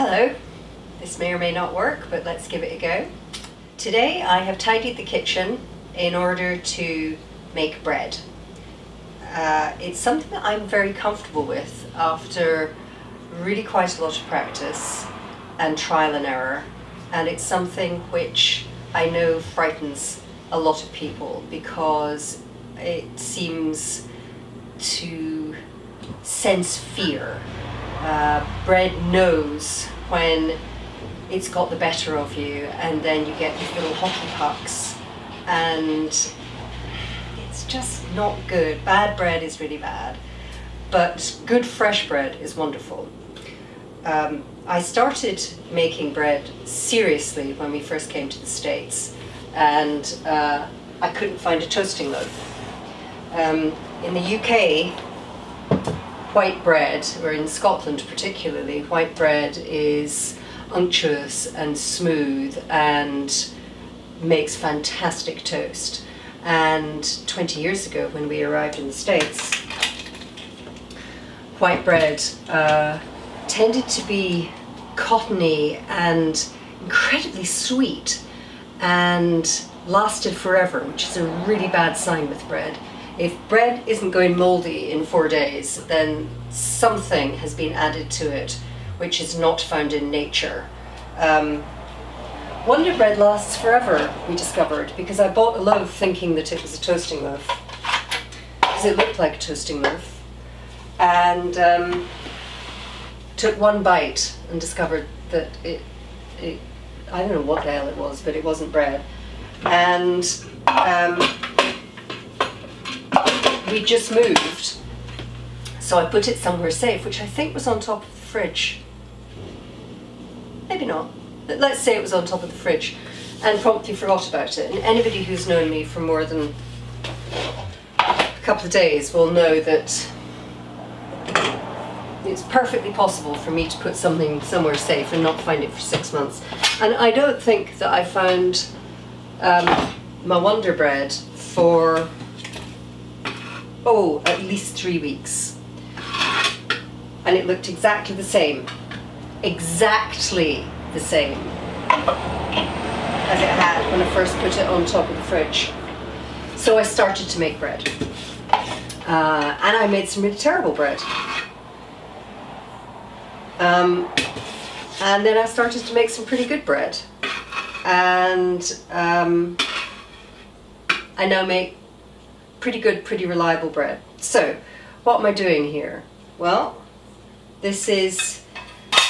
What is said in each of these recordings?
Hello, this may or may not work, but let's give it a go. Today I have tidied the kitchen in order to make bread. It's something that I'm very comfortable with after really quite a lot of practice and trial and error, and it's something which I know frightens a lot of people because it seems to sense fear. Bread knows when it's got the better of you, and then you get these little hockey pucks, and it's just not good. Bad bread is really bad, but good fresh bread is wonderful. I started making bread seriously when we first came to the States, and I couldn't find a toasting loaf. In the UK, white bread, or in Scotland particularly, white bread is unctuous and smooth and makes fantastic toast. And 20 years ago, when we arrived in the States, white bread tended to be cottony and incredibly sweet and lasted forever, which is a really bad sign with bread. If bread isn't going mouldy in 4 days, then something has been added to it which is not found in nature. Wonder bread lasts forever, we discovered, because I bought a loaf thinking that it was a toasting loaf, because it looked like a toasting loaf, and took one bite and discovered that it I don't know what the hell it was, but it wasn't bread. And we just moved, so I put it somewhere safe, which I think was on top of the fridge. Maybe not. Let's say it was on top of the fridge, and promptly forgot about it. And anybody who's known me for more than a couple of days will know that it's perfectly possible for me to put something somewhere safe and not find it for 6 months. And I don't think that I found my Wonder bread for at least 3 weeks, and it looked exactly the same as it had when I first put it on top of the fridge. So I started to make bread, and I made some really terrible bread, and then I started to make some pretty good bread, and I now make pretty good, pretty reliable bread. So what am I doing here? Well, this is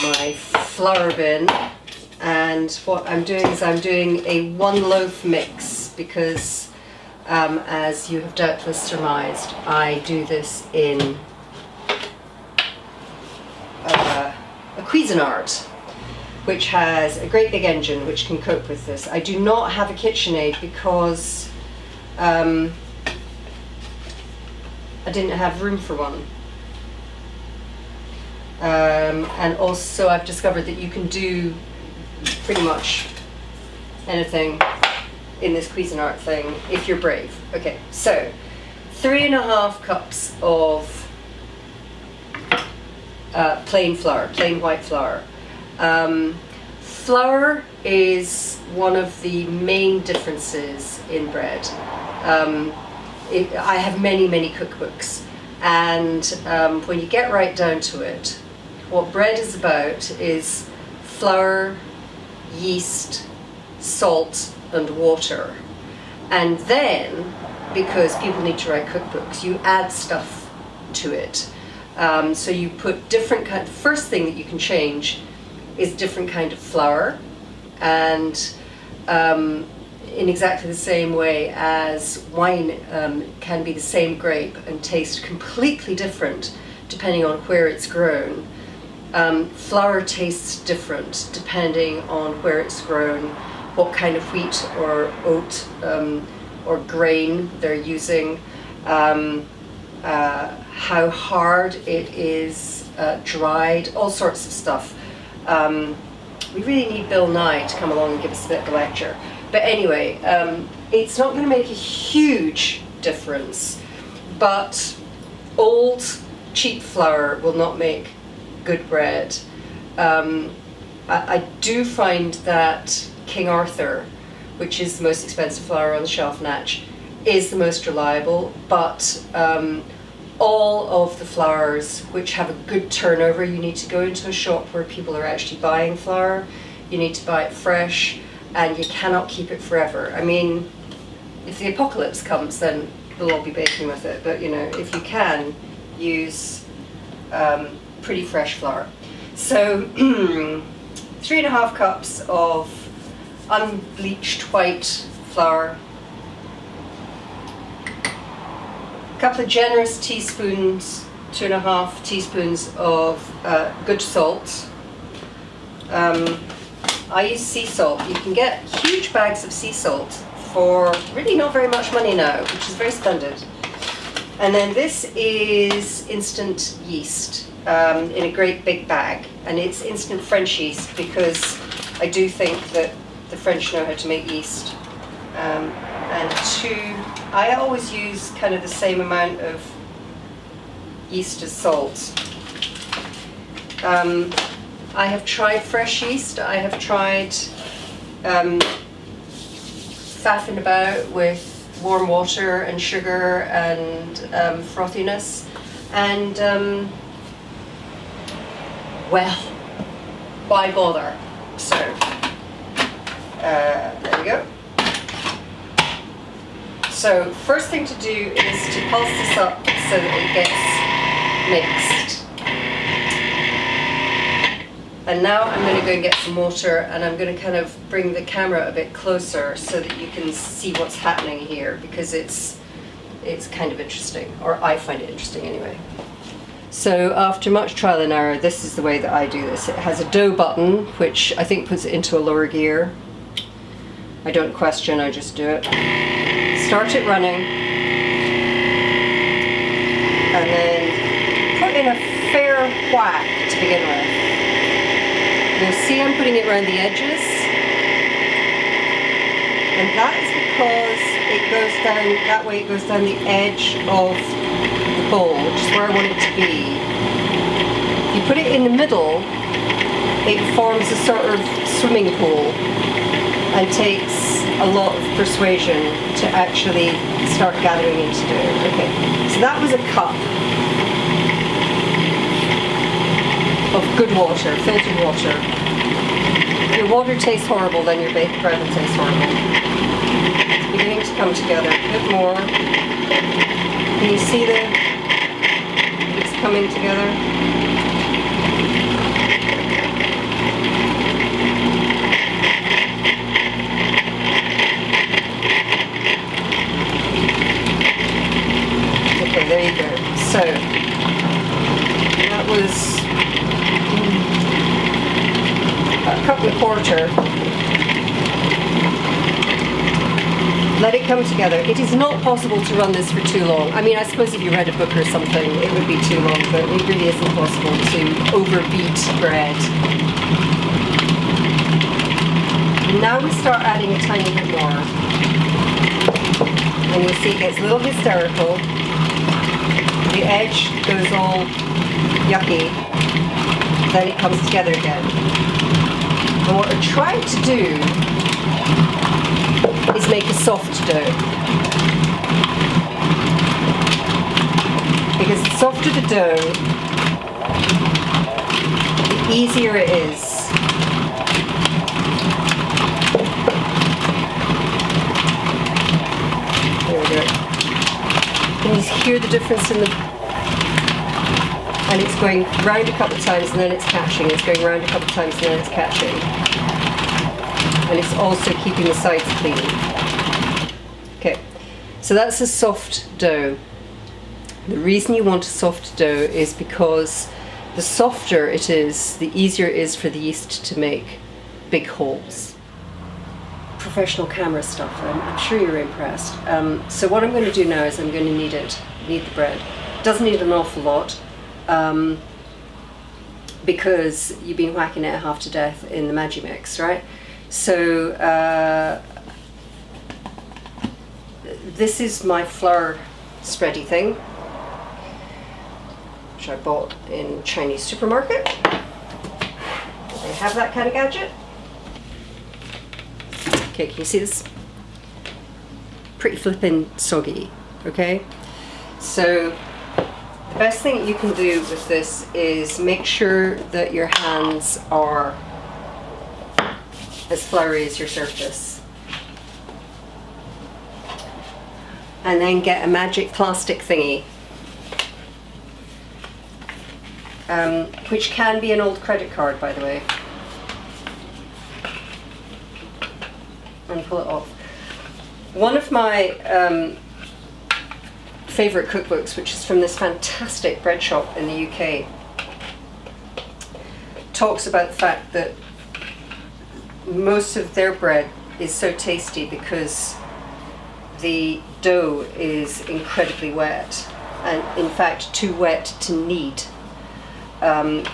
my flour bin, and what I'm doing is I'm doing a 1 loaf mix because as you have doubtless surmised, I do this in a Cuisinart, which has a great big engine which can cope with this. I do not have a KitchenAid because I didn't have room for one. And also I've discovered that you can do pretty much anything in this Cuisinart thing if you're brave. Okay, so 3.5 cups of plain flour, plain white flour. Flour is one of the main differences in bread. I have many cookbooks, and when you get right down to it, what bread is about is flour, yeast, salt and water. And then, because people need to write cookbooks, you add stuff to it. So you put different kind. The first thing that you can change is different kind of flour, and in exactly the same way as wine can be the same grape and taste completely different depending on where it's grown, flour tastes different depending on where it's grown, what kind of wheat or oat or grain they're using, how hard it is dried, all sorts of stuff. We really need Bill Nye to come along and give us a bit of a lecture. But anyway, it's not going to make a huge difference, but old cheap flour will not make good bread. I do find that King Arthur, which is the most expensive flour on the shelf natch, is the most reliable, but all of the flours which have a good turnover, you need to go into a shop where people are actually buying flour. You need to buy it fresh, and you cannot keep it forever. I mean, if the apocalypse comes, then we'll all be baking with it, but you know, if you can, use pretty fresh flour. So 3.5 cups of unbleached white flour, a couple of generous teaspoons, 2.5 teaspoons of good salt. I use sea salt. You can get huge bags of sea salt for really not very much money now, which is very splendid. And then this is instant yeast in a great big bag, and it's instant French yeast because I do think that the French know how to make yeast. I always use kind of the same amount of yeast as salt. I have tried fresh yeast. I have tried faffing about with warm water and sugar and frothiness, and well, why bother? So there we go. So first thing to do is to pulse this up so that it gets mixed. And now I'm going to go and get some water, and I'm going to kind of bring the camera a bit closer so that you can see what's happening here, because it's kind of interesting, or I find it interesting anyway. So after much trial and error, this is the way that I do this. It has a dough button, which I think puts it into a lower gear. I don't question, I just do it. Start it running, and then put in a fair whack to begin with. You'll see I'm putting it around the edges, and that is because it goes down, that way it goes down the edge of the bowl, which is where I want it to be. If you put it in the middle, it forms a sort of swimming pool and takes a lot of persuasion to actually start gathering into dough. Okay, so that was a cup of good water, filtered water. If your water tastes horrible, then your baked bread will taste horrible. It's beginning to come together. A bit more. Can you see it's coming together? Okay, there you go. So that was a cup and a quarter. Let it come together. It is not possible to run this for too long. I mean, I suppose if you read a book or something, it would be too long, but it really isn't possible to overbeat bread. Now we start adding a tiny bit more. And you'll see it gets a little hysterical. The edge goes all yucky. Then it comes together again. And what we're trying to do is make a soft dough. Because the softer the dough, the easier it is. There we go. Can you hear the difference in the... And it's going round a couple of times and then it's catching. It's going round a couple of times and then it's catching. And it's also keeping the sides clean. Okay, so that's a soft dough. The reason you want a soft dough is because the softer it is, the easier it is for the yeast to make big holes. Professional camera stuff, I'm sure you're impressed. So what I'm going to do now is I'm going to knead the bread. It doesn't need an awful lot. Because you've been whacking it half to death in the Magimix, right? So this is my flour spready thing, which I bought in Chinese supermarket. They have that kind of gadget. Okay, can you see this? Pretty flippin' soggy, okay? So the best thing that you can do with this is make sure that your hands are as floury as your surface. And then get a magic plastic thingy, which can be an old credit card, by the way. And pull it off. One of my favorite cookbooks, which is from this fantastic bread shop in the UK, talks about the fact that most of their bread is so tasty because the dough is incredibly wet, and in fact too wet to knead.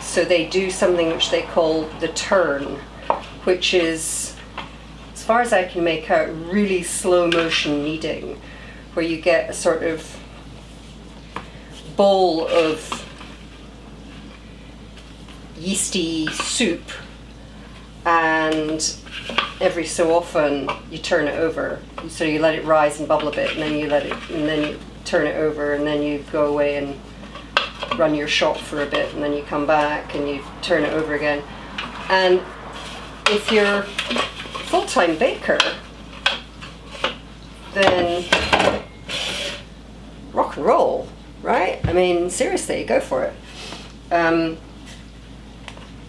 So they do something which they call the turn, which is, as far as I can make out, really slow motion kneading, where you get a sort of bowl of yeasty soup, and every so often you turn it over. So you let it rise and bubble a bit, and then you turn it over, and then you go away and run your shop for a bit, and then you come back and you turn it over again. And if you're a full-time baker, then rock and roll, right? I mean, seriously, go for it.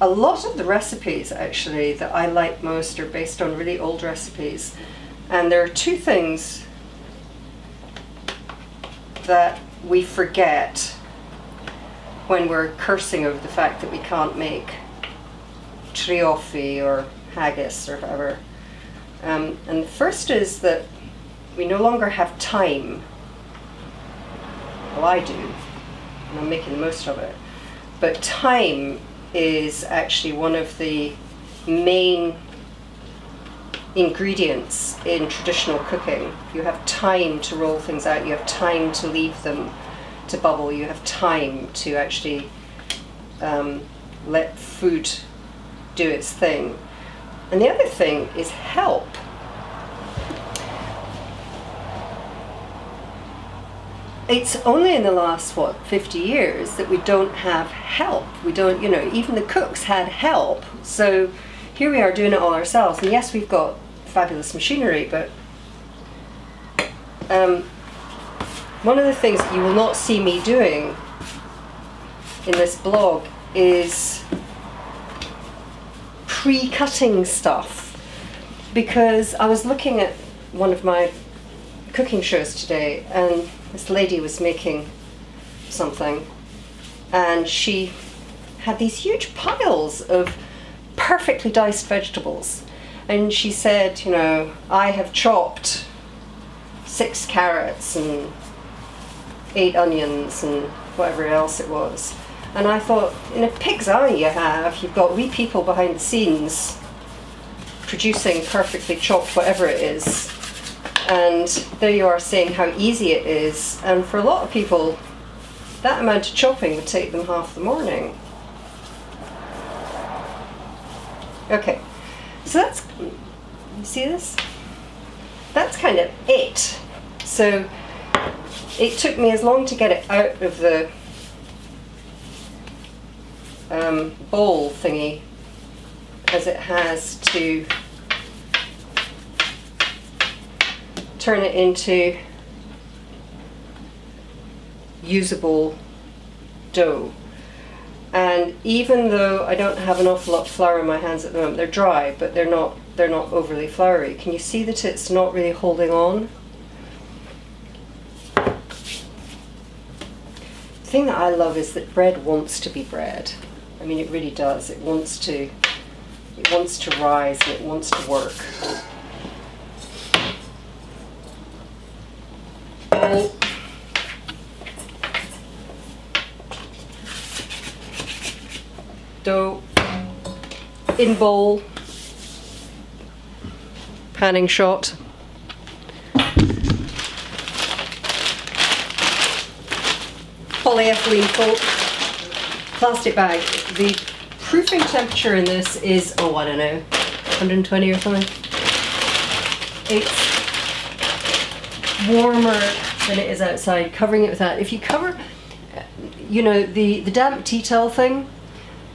A lot of the recipes, actually, that I like most are based on really old recipes. And there are two things that we forget when we're cursing over the fact that we can't make triofi or haggis or whatever. And the first is that we no longer have time. Well, I do, and I'm making the most of it. But time is actually one of the main ingredients in traditional cooking. You have time to roll things out, you have time to leave them to bubble, you have time to actually let food do its thing. And the other thing is help. It's only in the last, 50 years that we don't have help. We don't, even the cooks had help. So here we are doing it all ourselves. And yes, we've got fabulous machinery, but one of the things that you will not see me doing in this blog is pre-cutting stuff. Because I was looking at one of my cooking shows today, and this lady was making something, and she had these huge piles of perfectly diced vegetables, and she said, I have chopped 6 carrots and 8 onions and whatever else it was. And I thought, in a pig's eye you've got wee people behind the scenes producing perfectly chopped whatever it is. And there you are saying how easy it is, and for a lot of people that amount of chopping would take them half the morning. Okay, so that's, you see this? That's kind of it. So it took me as long to get it out of the bowl thingy as it has to turn it into usable dough. And even though I don't have an awful lot of flour in my hands at the moment, they're dry, but they're not overly floury. Can you see that it's not really holding on? The thing that I love is that bread wants to be bread. I mean, it really does. It wants to rise, and it wants to work. Dough in bowl, panning shot, polyethylene foil, plastic bag. The proofing temperature in this is, oh, I don't know, 120 or something. It's warmer than it is outside. Covering it with that. If you cover, you know, the damp tea towel thing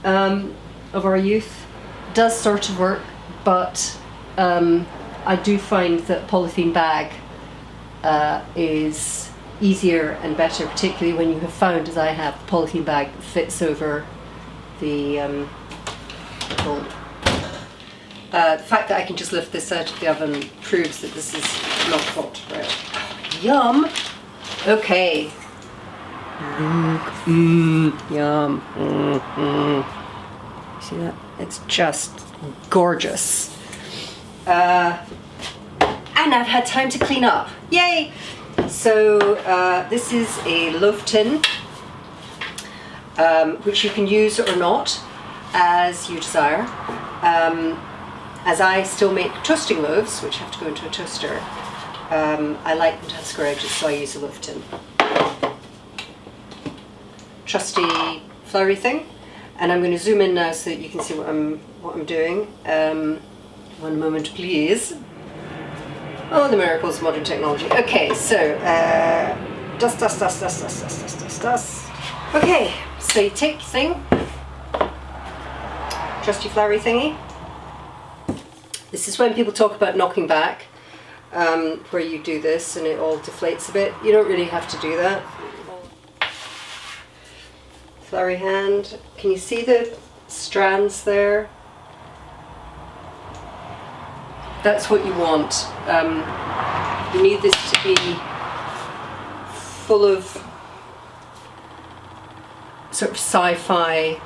of our youth does sort of work, but I do find that polythene bag is easier and better, particularly when you have found, as I have, a polythene bag that fits over the bowl. The fact that I can just lift this out of the oven proves that this is not hot. Right. Yum! Okay. Yum. See that? It's just gorgeous. And I've had time to clean up. Yay! So this is a loaf tin, which you can use or not as you desire. As I still make toasting loaves, which have to go into a toaster, I like them to have square edges, so I use a loaf tin. Trusty floury thing, and I'm going to zoom in now so that you can see what I'm doing. One moment, please. Oh, the miracles of modern technology. Okay, so dust. Okay, so you take the thing, trusty floury thingy. This is when people talk about knocking back, where you do this and it all deflates a bit. You don't really have to do that. Floury hand. Can you see the strands there? That's what you want. You need this to be full of sort of sci-fi,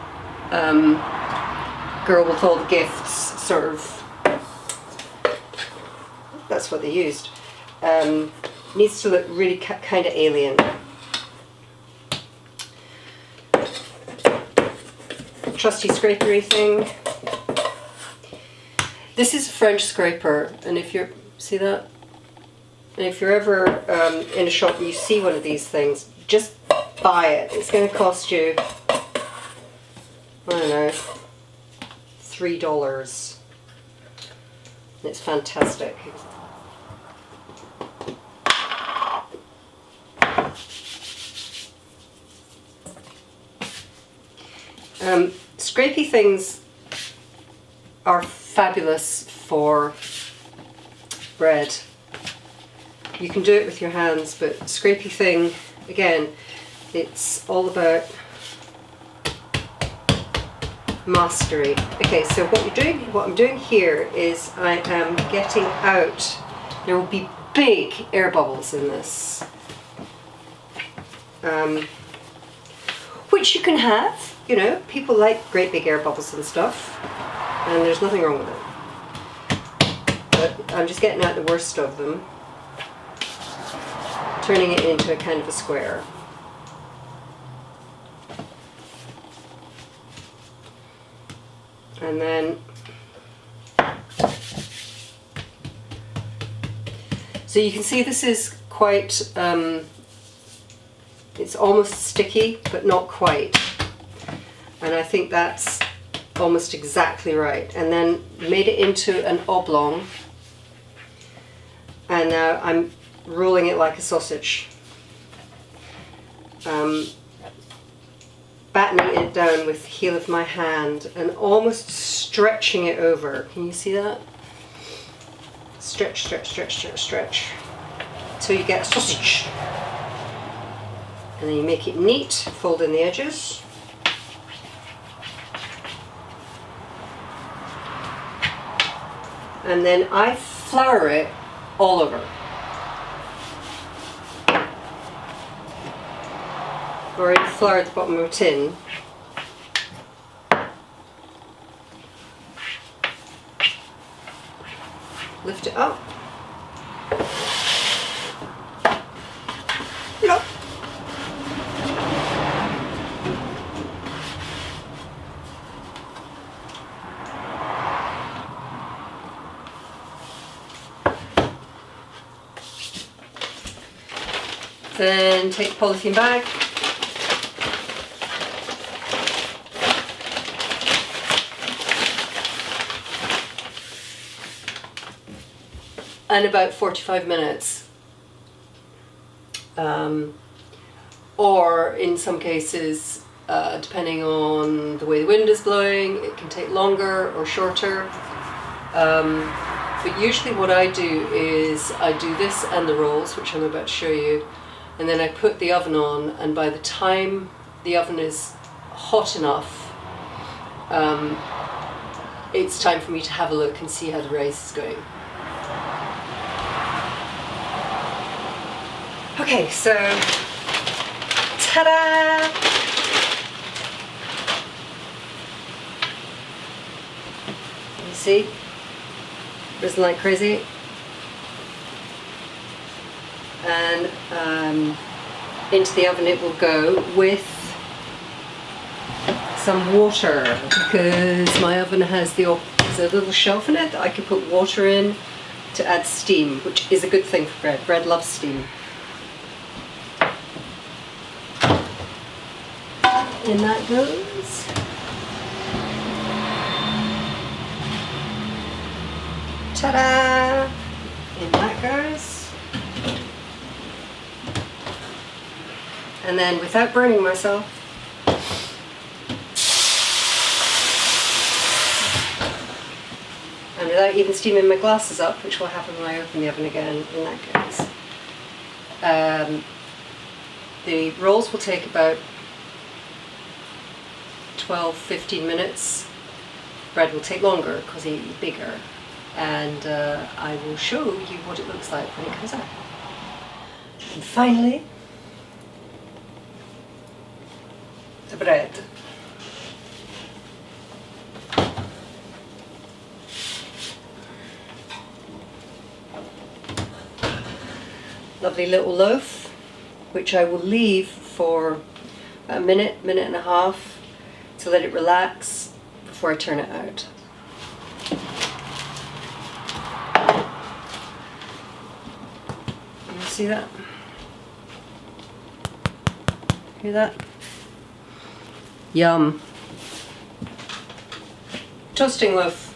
girl with all the gifts sort of. That's what they used. Needs to look really kind of alien. Trusty scrapery thing. This is a French scraper, and if you're, see that? And if you're ever in a shop and you see one of these things, just buy it. It's going to cost you, I don't know, $3. And it's fantastic. Scrapey things are fabulous for bread. You can do it with your hands, but scrapey thing, again, it's all about mastery. Okay, so what I'm doing here is I am getting out, there will be big air bubbles in this, which you can have. You know, people like great big air bubbles and stuff, and there's nothing wrong with it. But I'm just getting out the worst of them, turning it into a kind of a square. And then, so you can see this is quite, it's almost sticky, but not quite. And I think that's almost exactly right. And then made it into an oblong. And now I'm rolling it like a sausage. Battening it down with the heel of my hand and almost stretching it over. Can you see that? Stretch, stretch, stretch, stretch, stretch. Till you get a sausage. And then you make it neat, fold in the edges. And then I flour it all over. I've already floured the bottom of a tin. Lift it up. Look. Then take the polythene bag. and about 45 minutes. Or in some cases, depending on the way the wind is blowing, it can take longer or shorter. But usually what I do is I do this and the rolls, which I'm about to show you, and then I put the oven on, and by the time the oven is hot enough, it's time for me to have a look and see how the rice is going. Okay, so ta-da! You see? Risen like crazy. And into the oven it will go with some water, because my oven has there's a little shelf in it that I can put water in to add steam, which is a good thing for bread. Bread loves steam. In that goes. Ta-da! In that goes. And then, without burning myself, and without even steaming my glasses up, which will happen when I open the oven again, in that case, the rolls will take about 12-15 minutes. Bread will take longer because it's bigger, and I will show you what it looks like when it comes out. And finally, the bread. Lovely little loaf, which I will leave for a minute and a half to let it relax before I turn it out. You see that? Hear that? Yum. Toasting loaf.